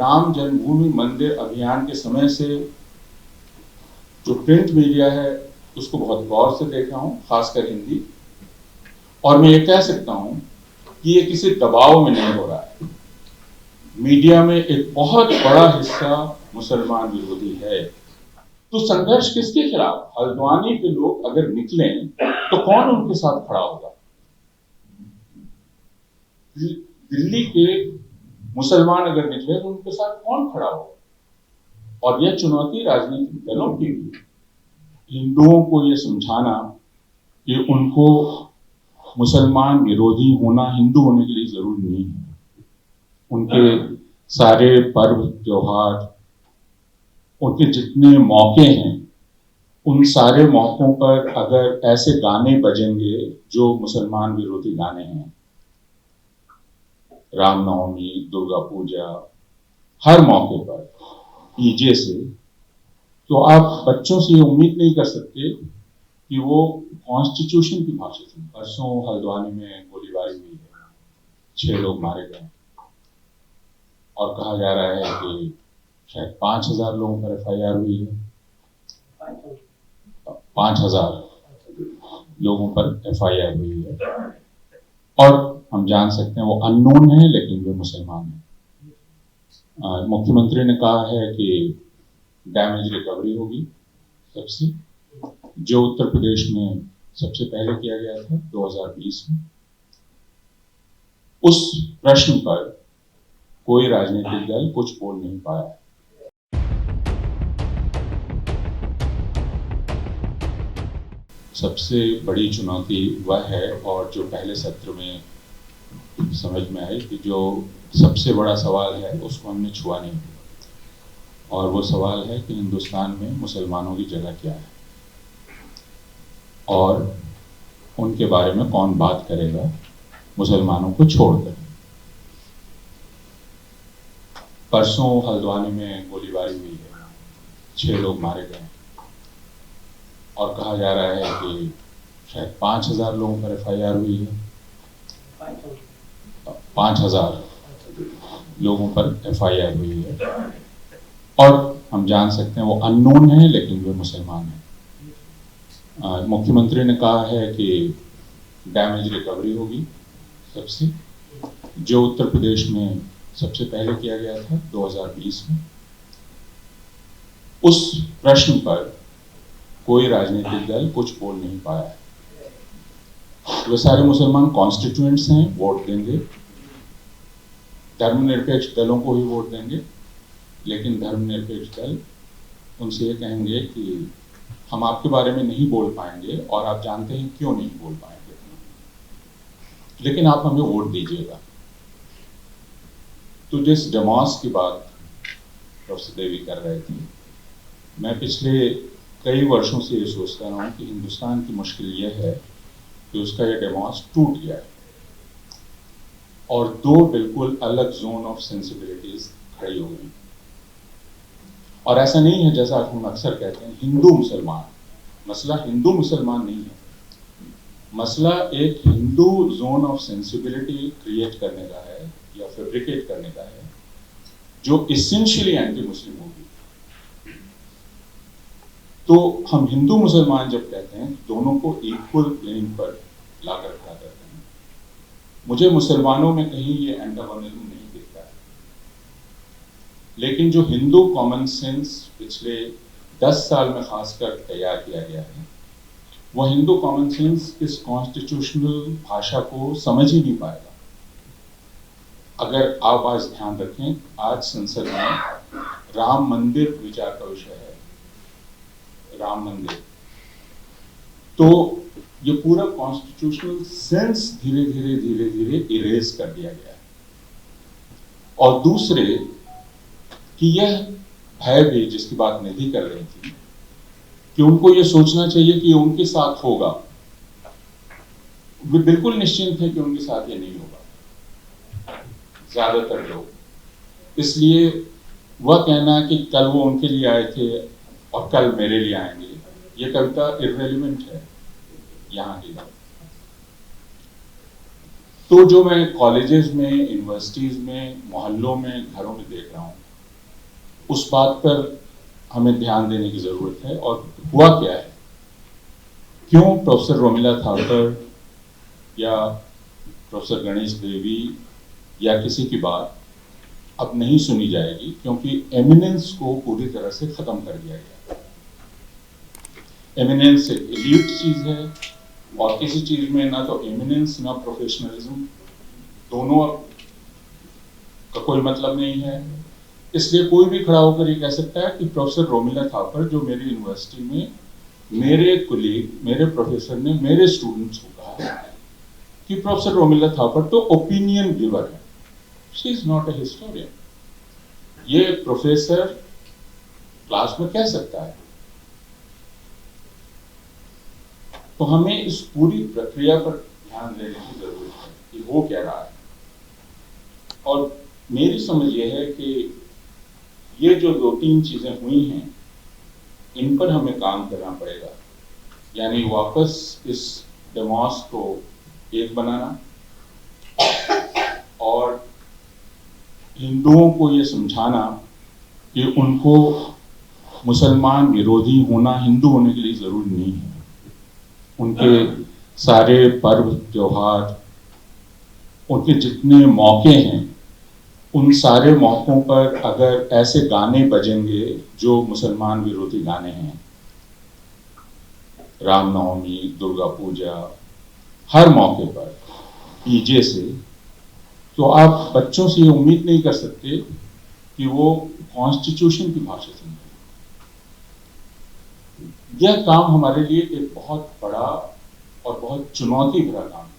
राम जन्मभूमि मंदिर अभियान के समय से जो प्रिंट मीडिया है उसको बहुत गौर से देख रहा हूं, खासकर हिंदी, और मैं ये कह सकता हूं कि ये किसी दबाव में नहीं हो रहा है। मीडिया में एक बहुत बड़ा हिस्सा मुसलमान विरोधी है। तो संघर्ष किसके खिलाफ? हल्द्वानी के लोग अगर निकलें तो कौन उनके साथ खड़ा होगा? दिल्ली के मुसलमान अगर निकले तो उनके साथ कौन खड़ा होगा? और यह चुनौती राजनीतिक दलों की भी, हिंदुओं को यह समझाना कि उनको मुसलमान विरोधी होना हिंदू होने के लिए जरूरी नहीं है। उनके सारे पर्व त्योहार, उनके जितने मौके हैं, उन सारे मौकों पर अगर ऐसे गाने बजेंगे जो मुसलमान विरोधी गाने हैं, रामनवमी, दुर्गा पूजा, हर मौके पर डीजे से, तो आप बच्चों से ये उम्मीद नहीं कर सकते कि वो कॉन्स्टिट्यूशन की भाषा सुने। परसों हल्द्वानी में गोलीबारी हुई है, 6 लोग मारे गए और कहा जा रहा है कि शायद 5000 लोगों पर FIR हुई है। 5000 लोगों पर FIR हुई है और हम जान सकते हैं वो अननोन है, लेकिन वे मुसलमान हैं। मुख्यमंत्री ने कहा है कि डैमेज रिकवरी होगी सबसे, जो उत्तर प्रदेश में सबसे पहले किया गया था 2020 में। उस प्रश्न पर कोई राजनीतिक दल कुछ बोल नहीं पाया। सबसे बड़ी चुनौती वह है, और जो पहले सत्र में समझ में आई कि जो सबसे बड़ा सवाल है उसको हमने छुआ नहीं, और वो सवाल है कि हिंदुस्तान में मुसलमानों की जगह क्या है और उनके बारे में कौन बात करेगा मुसलमानों को छोड़कर। परसों हल्द्वानी में गोलीबारी हुई है, 6 लोग मारे गए और कहा जा रहा है कि शायद 5000 लोगों पर FIR हुई है। 5000 लोगों पर FIR हुई है और हम जान सकते हैं वो अननोन है, लेकिन वे मुसलमान हैं। मुख्यमंत्री ने कहा है कि डैमेज रिकवरी होगी सबसे, जो उत्तर प्रदेश में सबसे पहले किया गया था 2020 में। उस प्रश्न पर कोई राजनीतिक दल कुछ बोल नहीं पाया। वे सारे मुसलमान कॉन्स्टिट्यूएंट्स हैं, वोट देंगे, धर्मनिरपेक्ष दलों को ही वोट देंगे, लेकिन धर्मनिरपेक्ष दल उनसे ये कहेंगे कि हम आपके बारे में नहीं बोल पाएंगे और आप जानते हैं क्यों नहीं बोल पाएंगे, लेकिन आप हमें वोट दीजिएगा। तो जिस डेमोस की बात प्रोफेसर देवी कर रहे थे, मैं पिछले कई वर्षों से ये सोचता रहा हूँ कि हिंदुस्तान की मुश्किल यह है कि उसका ये डेमोस टूट गया है और 2 बिल्कुल अलग जोन ऑफ सेंसिबिलिटीज खड़ी हो गई। और ऐसा नहीं है जैसा हम अक्सर कहते हैं हिंदू मुसलमान, मसला हिंदू मुसलमान नहीं है, मसला एक Hindu zone of sensibility create करने का है या फैब्रिकेट करने का है, जो इसेंशियली एंटी मुस्लिम होगी। तो हम हिंदू मुसलमान जब कहते हैं दोनों को इक्वल प्लेन पर लाकर खड़ा करते हैं। मुझे मुसलमानों में कहीं ये एंटागोनिज्म नहीं दिखता है, लेकिन जो हिंदू कॉमन सेंस पिछले 10 साल में खासकर तैयार किया गया है, वह हिंदू कॉमन सेंस इस कॉन्स्टिट्यूशनल भाषा को समझ ही नहीं पाएगा। अगर आप आज ध्यान रखें, आज संसद में राम मंदिर विचार का विषय है, राम मंदिर, तो ये पूरा कॉन्स्टिट्यूशनल सेंस धीरे धीरे इरेज कर दिया गया है। और दूसरे कि यह भय भी, जिसकी बात निधि कर रही थी, कि उनको ये सोचना चाहिए कि उनके साथ होगा, वे बिल्कुल निश्चिंत है कि उनके साथ ये नहीं होगा ज्यादातर लोग। इसलिए वह कहना कि कल वो उनके लिए आए थे और कल मेरे लिए आएंगे, ये कविता इररेलेवेंट है यहाँ की। तो जो मैं कॉलेजेस में, यूनिवर्सिटीज में, मोहल्लों में, घरों में देख रहा हूँ, उस बात पर हमें ध्यान देने की ज़रूरत है। और हुआ क्या है, क्यों प्रोफेसर रोमिला थापर या प्रोफेसर गणेश देवी या किसी की बात अब नहीं सुनी जाएगी, क्योंकि एमिनेंस को पूरी तरह से ख़त्म कर दिया गया। एमिनेंस एक एलीट चीज़ है, और किसी चीज़ में ना तो एमिनेंस ना प्रोफेशनलिज्म, दोनों का कोई मतलब नहीं है। इसलिए कोई भी खड़ा होकर ये कह सकता है कि प्रोफेसर रोमिला थापर, जो मेरी यूनिवर्सिटी में मेरे कुलीग, मेरे प्रोफेसर ने मेरे स्टूडेंट्स को कहा कि प्रोफेसर रोमिला थापर तो ओपिनियन गिवर है, she is not a historian, ये प्रोफेसर क्लास में कह सकता है। तो हमें इस पूरी प्रक्रिया पर ध्यान देने की जरूरत है कि हो क्या रहा है। और मेरी समझ ये है कि ये जो 2-3 चीजें हुई हैं, इन पर हमें काम करना पड़ेगा। यानी वापस इस डेमोस को एक बनाना, और हिंदुओं को ये समझाना कि उनको मुसलमान विरोधी होना हिंदू होने के लिए जरूरी नहीं है। उनके सारे पर्व त्योहार, उनके जितने मौके हैं, उन सारे मौक़ों पर अगर ऐसे गाने बजेंगे जो मुसलमान विरोधी गाने हैं, रामनवमी, दुर्गा पूजा, हर मौके पर डीजे से, तो आप बच्चों से ये उम्मीद नहीं कर सकते कि वो कॉन्स्टिट्यूशन की भाषा सुनेंगे। यह काम हमारे लिए एक बहुत बड़ा और बहुत चुनौती भरा काम है।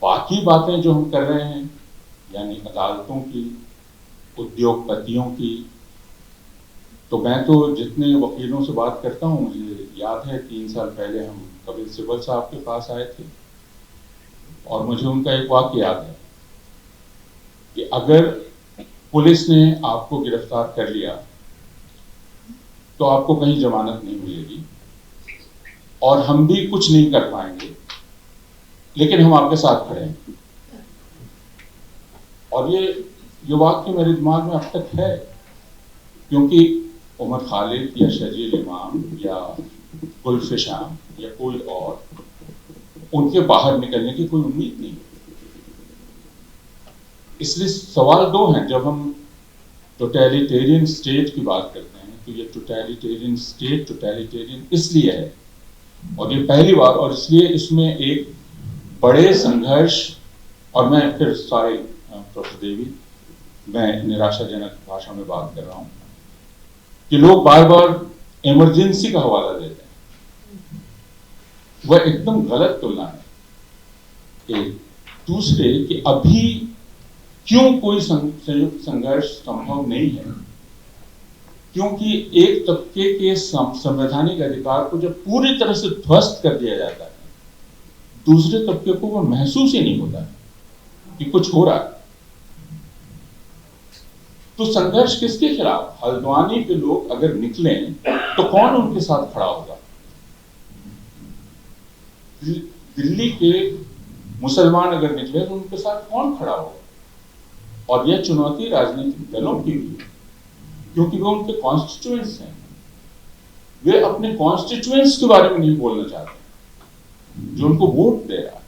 बाकी बातें जो हम कर रहे हैं, यानी अदालतों की, उद्योगपतियों की, तो मैं तो जितने वकीलों से बात करता हूँ, मुझे याद है 3 साल पहले हम कपिल सिब्बल साहब के पास आए थे, और मुझे उनका एक वाक्य याद है कि अगर पुलिस ने आपको गिरफ्तार कर लिया तो आपको कहीं जमानत नहीं मिलेगी, और हम भी कुछ नहीं कर पाएंगे, लेकिन हम आपके साथ खड़े हैं। और ये वाक्य मेरे दिमाग में अब तक है, क्योंकि उमर खालिद या शजील इमाम या गुल्फ शाम या कोई और, उनके बाहर निकलने की कोई उम्मीद नहीं। इसलिए सवाल 2 हैं। जब हम टोटलिटेरियन स्टेट की बात करते हैं, तो ये टोटलिटेरियन स्टेट टोटलिटेरियन इसलिए है, और ये पहली बार, और इसलिए इसमें एक बड़े संघर्ष, और मैं फिर सॉरी प्रोफेसर देवी, मैं निराशाजनक भाषा में बात कर रहा हूं कि लोग बार बार इमरजेंसी का हवाला देते हैं। वह एकदम गलत तुलना है। एक दूसरे कि अभी क्यों कोई संयुक्त संघर्ष संभव नहीं है, क्योंकि एक तबके के संवैधानिक अधिकार को जब पूरी तरह से ध्वस्त कर दिया जाता है, दूसरे तबके को वो महसूस ही नहीं होता कि कुछ हो रहा है। तो संघर्ष किसके खिलाफ? हल्द्वानी के लोग अगर निकलें तो कौन उनके साथ खड़ा होगा? दिल्ली के मुसलमान अगर निकले तो उनके साथ कौन खड़ा होगा? और यह चुनौती राजनीतिक दलों की भी है, क्योंकि वे उनके कॉन्स्टिट्यूएंट्स हैं। वे अपने कॉन्स्टिट्यूएंट्स के बारे में नहीं बोलना चाहते जो उनको वोट दे रहा है।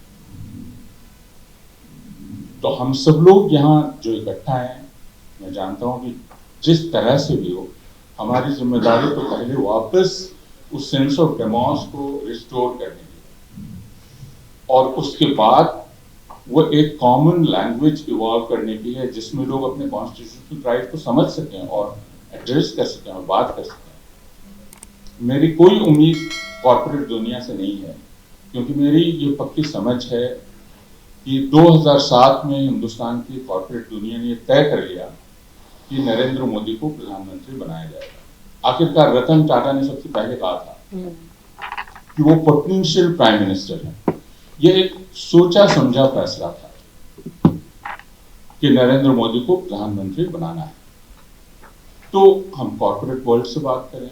तो हम सब लोग यहाँ जो इकट्ठा हैं, मैं जानता हूं कि जिस तरह से भी हो, हमारी जिम्मेदारी तो पहले वापस उस सेंस ऑफ डेमोस को रिस्टोर करने की, और उसके बाद वो एक कॉमन लैंग्वेज इवॉल्व करने की है, जिसमें लोग अपने कॉन्स्टिट्यूशनल राइट को समझ सकें और एड्रेस कर सकें और बात कर सकें। मेरी कोई उम्मीद कॉर्पोरेट दुनिया से नहीं है, क्योंकि मेरी ये पक्की समझ है कि 2007 में हिंदुस्तान की कॉर्पोरेट दुनिया ने तय कर लिया कि नरेंद्र मोदी को प्रधानमंत्री बनाया जाएगा। आखिरकार रतन टाटा ने सबसे पहले कहा था कि वो पोटेंशियल प्राइम मिनिस्टर हैं। यह एक सोचा समझा फैसला था कि नरेंद्र मोदी को प्रधानमंत्री बनाना है। तो हम कॉर्पोरेट वर्ल्ड से बात करें,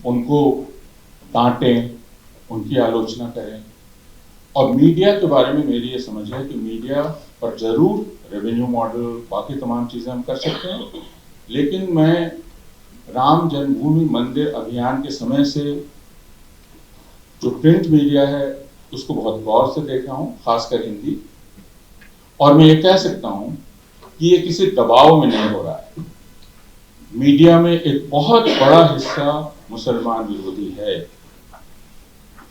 उनको डांटें, उनकी आलोचना करें, और मीडिया के बारे में मेरी ये समझ है कि मीडिया और ज़रूर रेवेन्यू मॉडल बाकी तमाम चीज़ें हम कर सकते हैं, लेकिन मैं राम जन्मभूमि मंदिर अभियान के समय से जो प्रिंट मीडिया है उसको बहुत गौर से देखा हूँ, खासकर हिंदी, और मैं ये कह सकता हूँ कि ये किसी दबाव में नहीं हो रहा है। मीडिया में एक बहुत बड़ा हिस्सा मुसलमान विरोधी है,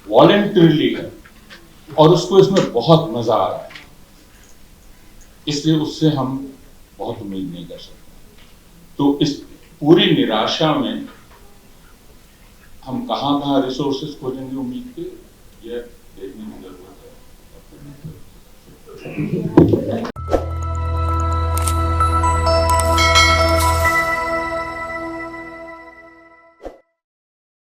वॉलंटरीली है, और उसको इसमें बहुत मजा आ रहा है, इसलिए उससे हम बहुत उम्मीद नहीं कर सकते। तो इस पूरी निराशा में हम कहाँ रिसोर्सेज खोजेंगे उम्मीद के, यह देखने की जरूरत है।